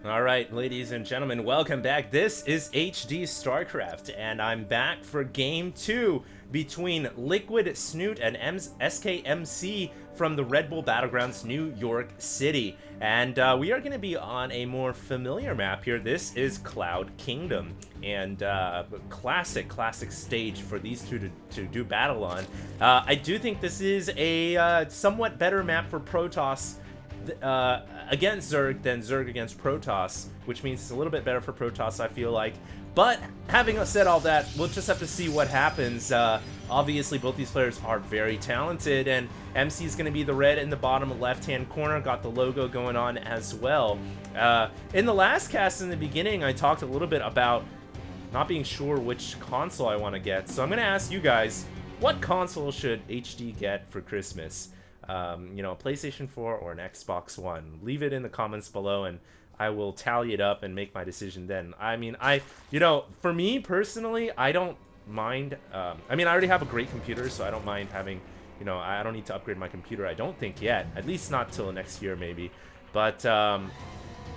Alright, ladies and gentlemen, welcome back. This is HD Starcraft, and I'm back for Game 2 between Liquid, Snute, and SKMC from the Red Bull Battlegrounds, New York City. And we are going to be on a more familiar map here. This is Cloud Kingdom, and classic stage for these two to do battle on. I do think this is a somewhat better map for Protoss against Zerg than Zerg against Protoss, which means it's a little bit better for Protoss, I feel like. But having said all that, we'll just have to see what happens. Obviously, both these players are very talented, and MC is going to be the red in the bottom left-hand corner, got the logo going on as well. In the last cast in the beginning, I talked a little bit about not being sure which console I want to get, so I'm going to ask you guys, what console should HD get for Christmas? You know, a PlayStation 4 or an Xbox One. Leave it in the comments below and I will tally it up and make my decision then. I mean, you know, for me personally, I don't mind. I mean, I already have a great computer, so I don't mind having, you know, I don't need to upgrade my computer, I don't think yet. At least not till next year, maybe. But,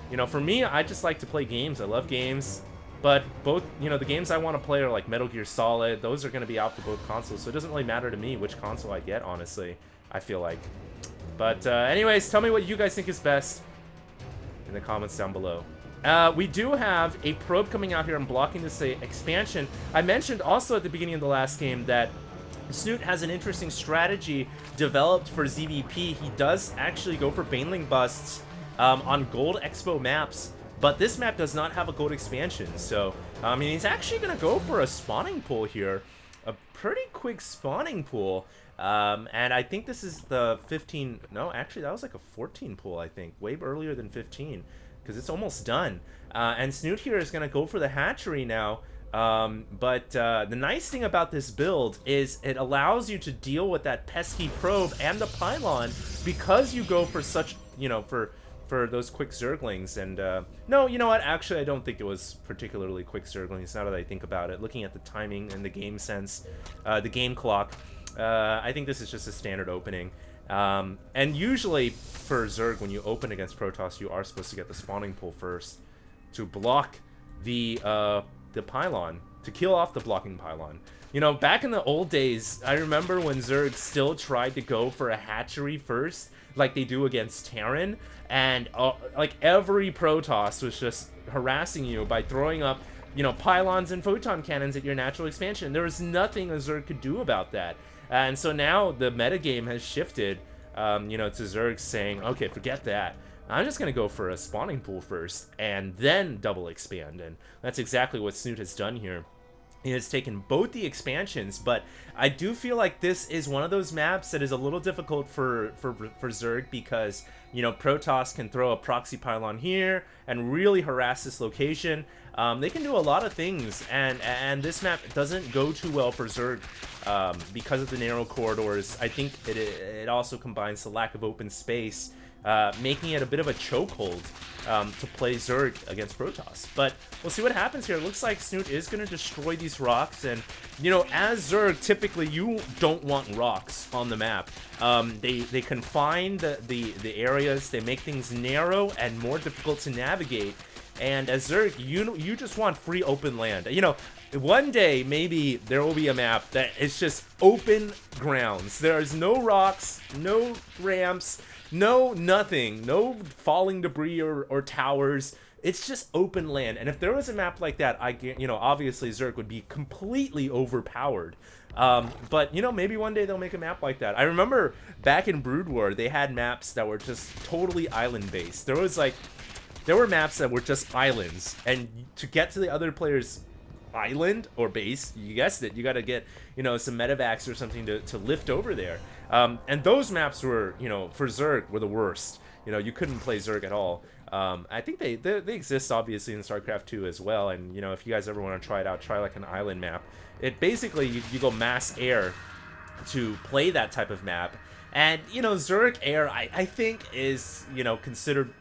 you know, for me, I just like to play games. I love games. But both, you know, the games I want to play are like Metal Gear Solid. Those are going to be out for both consoles, so it doesn't really matter to me which console I get, honestly. I feel like. But anyways, tell me what you guys think is best in the comments down below. We do have a probe coming out here. I'm blocking this expansion. I mentioned also at the beginning of the last game that Snute has an interesting strategy developed for ZVP. He does actually go for Baneling busts on gold expo maps, but this map does not have a gold expansion. So, I mean, he's actually going to go for a spawning pool here. A pretty quick spawning pool. And I think this is the 15, no, actually that was like a 14 pool, I think, way earlier than 15, because it's almost done. And Snute here is going to go for the hatchery now, but the nice thing about this build is it allows you to deal with that pesky probe and the pylon, because you go for such, you know, for those quick Zerglings. And no, you know what, actually I don't think it was particularly quick Zerglings, now that I think about it, looking at the timing and the game sense, the game clock. I think this is just a standard opening. And usually for Zerg, when you open against Protoss, you are supposed to get the spawning pool first to block the pylon, to kill off the blocking pylon. You know, back in the old days, I remember when Zerg still tried to go for a hatchery first, like they do against Terran, and like every Protoss was just harassing you by throwing up, you know, pylons and photon cannons at your natural expansion. There was nothing a Zerg could do about that. And so now the metagame has shifted, you know, to Zerg saying, okay, forget that. I'm just going to go for a spawning pool first and then double expand. And that's exactly what Snute has done here. He has taken both the expansions, but I do feel like this is one of those maps that is a little difficult for Zerg, because, you know, Protoss can throw a proxy pylon here and really harass this location. They can do a lot of things, and this map doesn't go too well for Zerg because of the narrow corridors. I think it also combines the lack of open space, making it a bit of a chokehold to play Zerg against Protoss. But we'll see what happens here. It looks like Snute is going to destroy these rocks, and, you know, as Zerg, typically you don't want rocks on the map. They confine the areas, they make things narrow and more difficult to navigate. And as Zerg, you just want free open land. You know, one day maybe there will be a map that is just open grounds. There's no rocks, no ramps, no nothing, no falling debris or towers. It's just open land. And if there was a map like that, you know, obviously Zerg would be completely overpowered. But, you know, maybe one day they'll make a map like that. I remember back in Brood War, they had maps that were just totally island-based. There were maps that were just islands, and to get to the other player's island or base, you guessed it, you got to get, you know, some medevacs or something to lift over there. And those maps were, you know, for Zerg were the worst. You know, you couldn't play Zerg at all. I think they exist obviously in Starcraft 2 as well, and, you know, if you guys ever want to try it out, try like an island map. It basically, you go mass air to play that type of map. And, you know, Zerg air, I think is, you know, considered,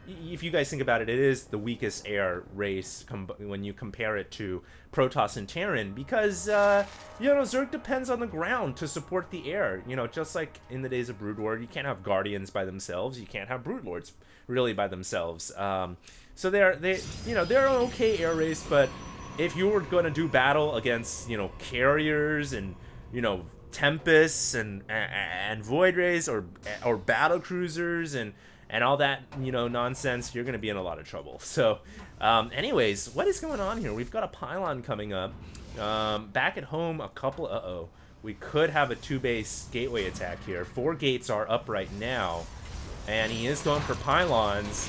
if you guys think about it, it is the weakest air race when you compare it to Protoss and Terran, because, you know, Zerg depends on the ground to support the air. You know, just like in the days of Brood War, you can't have Guardians by themselves, you can't have Broodlords really by themselves. So they're an okay air race, but if you were going to do battle against, carriers and, Tempests and Void Rays or battle cruisers and all that, nonsense, you're going to be in a lot of trouble. So, anyways, what is going on here? We've got a pylon coming up. Back at home, we could have a 2-base gateway attack here. 4 gates are up right now, and he is going for pylons.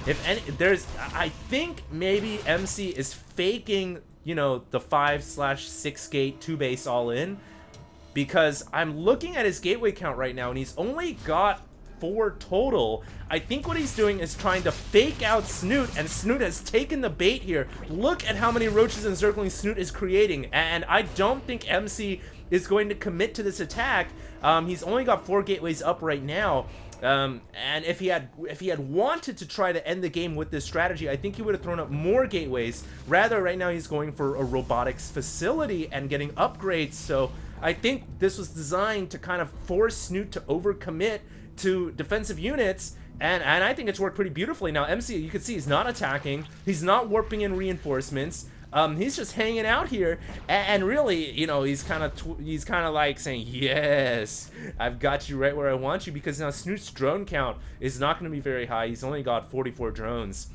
I think maybe MC is faking, the 5/6 gate 2-base all in, because I'm looking at his gateway count right now, and he's only got 4 total. I think what he's doing is trying to fake out Snute, and Snute has taken the bait here. Look at how many roaches and zerglings Snute is creating, and I don't think MC is going to commit to this attack. He's only got 4 gateways up right now. And if he had wanted to try to end the game with this strategy, I think he would have thrown up more gateways. Rather, right now he's going for a robotics facility and getting upgrades. So I think this was designed to kind of force Snute to overcommit to defensive units, and I think it's worked pretty beautifully. Now MC, you can see he's not attacking, he's not warping in reinforcements. He's just hanging out here, and really, he's kind of like saying, yes, I've got you right where I want you, because now Snoot's drone count is not going to be very high. He's only got 44 drones,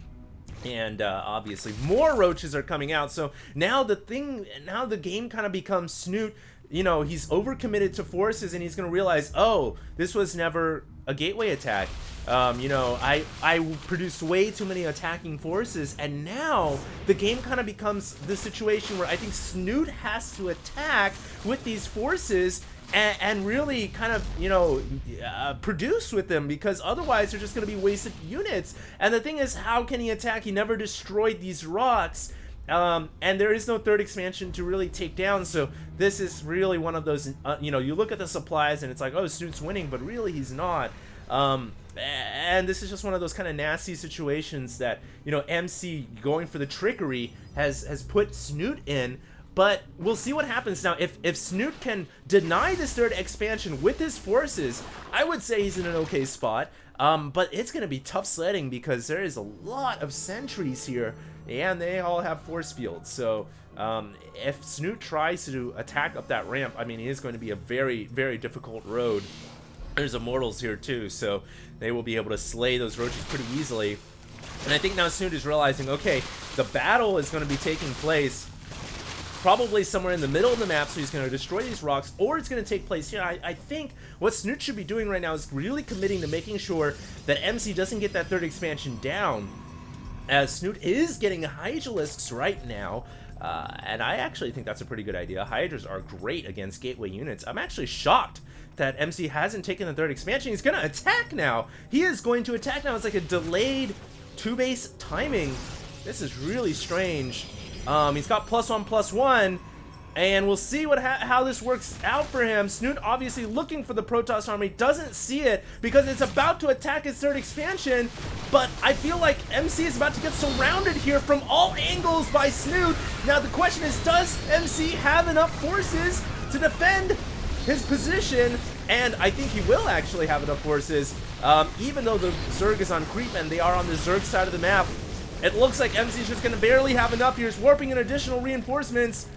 and obviously more roaches are coming out. So now the game kind of becomes Snoot. He's overcommitted to forces, and he's going to realize, oh, this was never a gateway attack. I produced way too many attacking forces, and now the game kind of becomes the situation where I think Snute has to attack with these forces and really kind of, produce with them, because otherwise they're just going to be wasted units. And the thing is, how can he attack? He never destroyed these rocks. And there is no 3rd expansion to really take down, so this is really one of those, you look at the supplies and it's like, oh, Snoot's winning, but really he's not. And this is just one of those kind of nasty situations that, MC going for the trickery has put Snute in. But we'll see what happens now. If Snute can deny this 3rd expansion with his forces, I would say he's in an okay spot. But it's going to be tough sledding, because there is a lot of sentries here, and they all have force fields. So if Snute tries to attack up that ramp, I mean, it is going to be a very, very difficult road. There's immortals here too, so they will be able to slay those roaches pretty easily. And I think now Snute is realizing, okay, the battle is going to be taking place probably somewhere in the middle of the map, so he's going to destroy these rocks, or it's going to take place here. I think what Snute should be doing right now is really committing to making sure that MC doesn't get that 3rd expansion down, as Snute is getting Hydralisks right now, and I actually think that's a pretty good idea. Hydras are great against gateway units. I'm actually shocked that MC hasn't taken the 3rd expansion. He's going to attack now. He is going to attack now. It's like a delayed 2-base timing. This is really strange. He's got +1/+1, and we'll see how this works out for him. Snute obviously looking for the Protoss army, doesn't see it because it's about to attack his 3rd expansion, but I feel like MC is about to get surrounded here from all angles by Snute. Now the question is, does MC have enough forces to defend his position? And I think he will actually have enough forces, even though the Zerg is on creep and they are on the Zerg side of the map. It looks like MC's just going to barely have enough here. He's warping in additional reinforcements.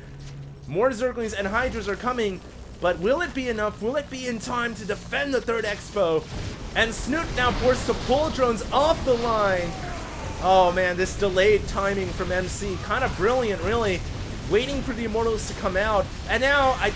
More Zerglings and Hydras are coming, but will it be enough? Will it be in time to defend the 3rd Expo? And Snute now forced to pull drones off the line. Oh man, this delayed timing from MC, kind of brilliant, really. Waiting for the Immortals to come out, and now, I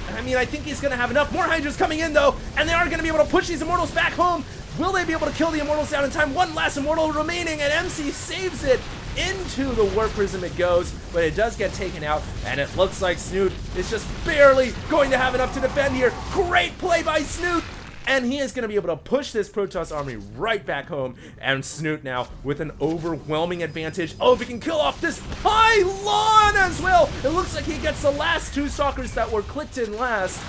think he's going to have enough. More Hydras coming in, though, and they are going to be able to push these Immortals back home. Will they be able to kill the Immortals down in time? One last Immortal remaining, and MC saves it. Into the Warp Prism it goes, but it does get taken out, and it looks like Snute is just barely going to have enough to defend here. Great play by Snute, and he is going to be able to push this Protoss army right back home, and Snute now with an overwhelming advantage. Oh, if he can kill off this pylon as well, it looks like he gets the last 2 Stalkers that were clicked in last.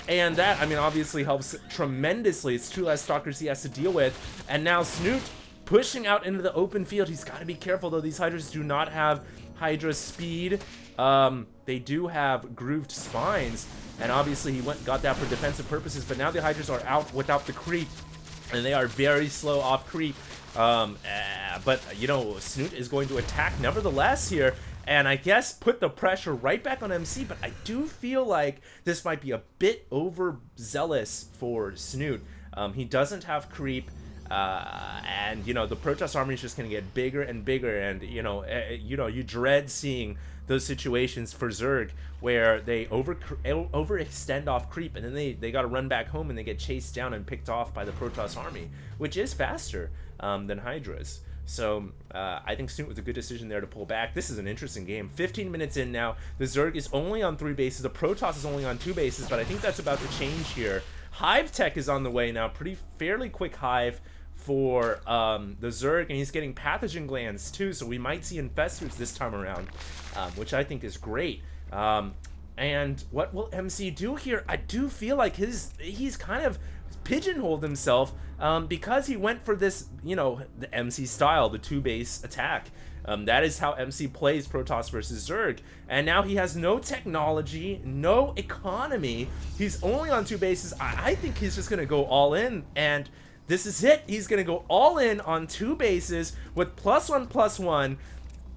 And that, obviously helps tremendously. It's 2 less Stalkers he has to deal with. And now Snute pushing out into the open field. He's got to be careful, though. These Hydras do not have Hydra speed. They do have grooved spines. And obviously he got that for defensive purposes. But now the Hydras are out without the creep. And they are very slow off creep. But, you know, Snute is going to attack nevertheless here, and I guess put the pressure right back on MC, but I do feel like this might be a bit overzealous for Snute. He doesn't have creep, and, you know, the Protoss army is just going to get bigger and bigger, and, you know, you dread seeing those situations for Zerg where they overextend off creep, and then they got to run back home and they get chased down and picked off by the Protoss army, which is faster than Hydra's. So I think Snute was a good decision there to pull back. This is an interesting game. 15 minutes in now. The Zerg is only on 3 bases. The Protoss is only on 2 bases, but I think that's about to change here. Hive tech is on the way now. Fairly quick hive for the Zerg, and he's getting pathogen glands too, so we might see infestors this time around, which I think is great. And what will MC do here? I do feel like he's kind of pigeonholed himself because he went for this, you know, the MC style, the 2-base attack. That is how MC plays Protoss versus Zerg, and now he has no technology, no economy. He's only on 2 bases. I think he's just gonna go all in, and this is it. He's gonna go all in on 2 bases with +1/+1.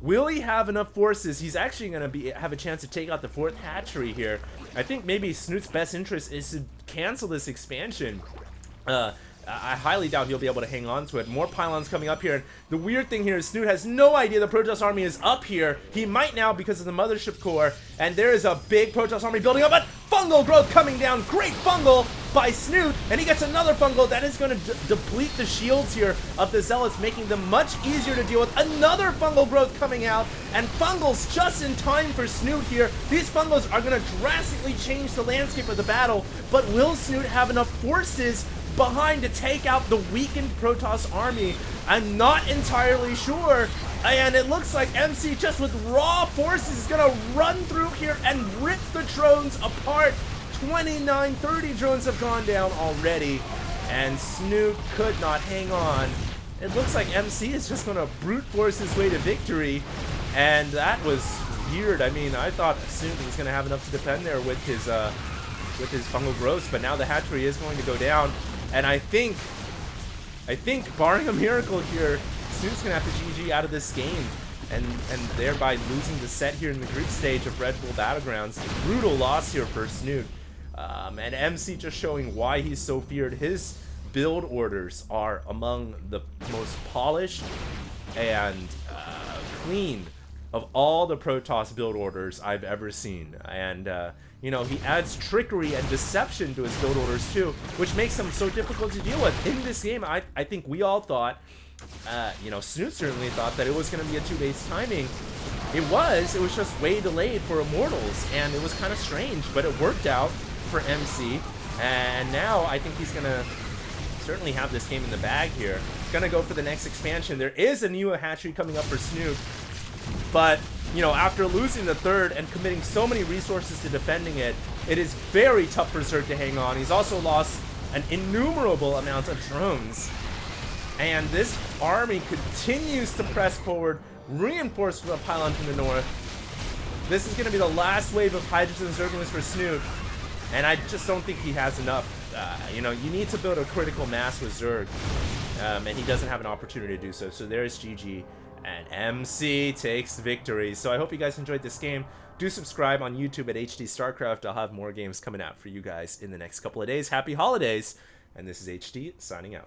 Will he have enough forces? He's actually going to have a chance to take out the 4th hatchery here. I think maybe Snoot's best interest is to cancel this expansion. I highly doubt he'll be able to hang on to it. More pylons coming up here. And the weird thing here is Snoot has no idea the Protoss army is up here. He might now because of the mothership core. And there is a big Protoss army building up. But fungal growth coming down. Great fungal by Snoot. And he gets another fungal. That is going to deplete the shields here of the Zealots, making them much easier to deal with. Another fungal growth coming out. And fungals just in time for Snoot here. These fungals are going to drastically change the landscape of the battle. But will Snoot have enough forces behind to take out the weakened Protoss army? I'm not entirely sure, and it looks like MC just with raw forces is gonna run through here and rip the drones apart. 29-30 drones have gone down already, and Snoot could not hang on. It looks like MC is just gonna brute force his way to victory, and that was weird. I mean, I thought Snoot was gonna have enough to defend there with his fungal growths, but now the hatchery is going to go down. And I think, barring a miracle here, Snoot's gonna have to GG out of this game, and thereby losing the set here in the group stage of Red Bull Battlegrounds. Brutal loss here for Snoot, and MC just showing why he's so feared. His build orders are among the most polished and clean of all the Protoss build orders I've ever seen, and you know, he adds trickery and deception to his build orders too, which makes them so difficult to deal with. In this game, I think we all thought, you know, Snoot certainly thought that it was going to be a 2-base timing. It was just way delayed for Immortals, and it was kind of strange, but it worked out for MC, and now I think he's going to certainly have this game in the bag here. Going to go for the next expansion. There is a new hatchery coming up for Snoot, but you know, after losing the 3rd and committing so many resources to defending it, it is very tough for Zerg to hang on. He's also lost an innumerable amount of drones. And this army continues to press forward, reinforced with a pylon from the north. This is going to be the last wave of hydrogen Zerglings for Snoot, and I just don't think he has enough. You know, you need to build a critical mass with Zerg, and he doesn't have an opportunity to do so. So there's GG. And MC takes victory. So I hope you guys enjoyed this game. Do subscribe on YouTube at HD Starcraft. I'll have more games coming out for you guys in the next couple of days. Happy holidays. And this is HD signing out.